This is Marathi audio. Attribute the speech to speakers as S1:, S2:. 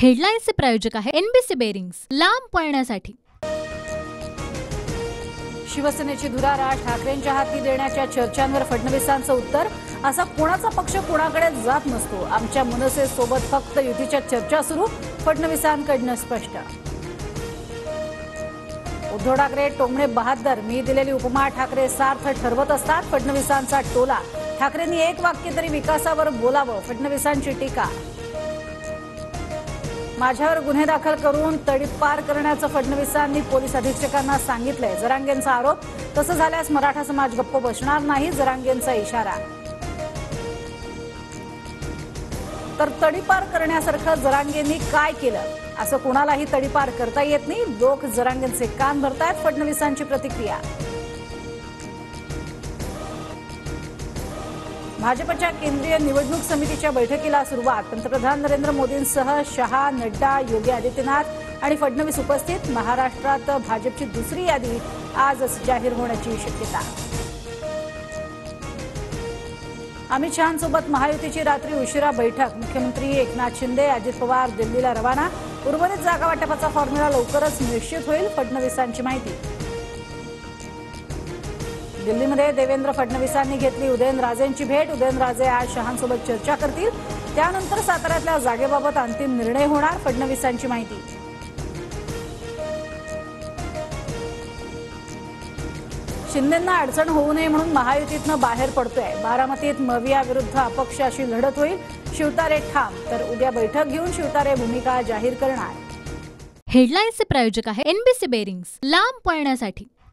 S1: हेडलाईन्सचे प्रायोजक आहे एनबीसी बेरिंग्स, लांब पळण्यासाठी।
S2: शिवसेनेची धुरारा, ठाकरेंच्या हाती देण्याच्या चर्चांवर फडणवीसांचं उत्तर, असा कोणाचा पक्ष कोणाकडे जात नसतो। आमच्या मनसेसोबत फक्त युतीच्या चर्चा सुरू, फडणवीसांकडनं स्पष्ट। उद्धव ठाकरे टोमणे बहादर, मी दिलेली उपमा ठाकरे सार्थ ठरवत असतात, फडणवीसांचा टोला। ठाकरेंनी एक वाक्य तरी विकासावर बोलावं, फडणवीसांची टीका। माझ्यावर गुन्हे दाखल करून तडीपार करण्याचं फडणवीसांनी पोलीस अधीक्षकांना सांगितलंय, जरांगेंचा आरोप। तसं झाल्यास मराठा समाज गप्प बसणार नाही, जरांगेंचा इशारा। तर तडीपार करण्यासारखं जरांगेंनी काय केलं, असं कोणालाही तडीपार करता येत नाही। लोक जरांगेंचे कान भरतायत, फडणवीसांची प्रतिक्रिया। भाजपच्या केंद्रीय निवडणूक समितीच्या बैठकीला सुरुवात, पंतप्रधान नरेंद्र मोदींसह शहा, नड्डा, योगी आदित्यनाथ आणि फडणवीस उपस्थित। महाराष्ट्रात भाजपची दुसरी यादी आजच जाहीर होण्याची शक्यता। अमित शहांसोबत महायुतीची रात्री उशिरा बैठक, मुख्यमंत्री एकनाथ शिंदे, अजित पवार दिल्लीला रवाना। उर्वरित जागा वाटपाचा फॉर्म्युला लवकरच निश्चित होईल, फडणवीसांची माहिती। दिल्लीमध्ये देवेंद्र फडणवीसांनी घेतली उदयनराजेंची भेट, उदयनराजे आज शहांसोबत चर्चा करतील। त्यानंतर साताऱ्यातल्या जागेबाबत अंतिम निर्णय होणार, फडणवीसांची माहिती। शिंदेंना अडचण होऊ नये म्हणून महायुतीतनं बाहेर पडतोय। बारामतीत मविया विरुद्ध अपक्ष अशी लढत होईल, शिवतारे ठाम। तर उद्या बैठक घेऊन शिवतारे भूमिका जाहीर करणार।
S1: हेडलाईन्सचे प्रायोजक आहे एनबीसी बेरिंग्स, लांब पळण्यासाठी।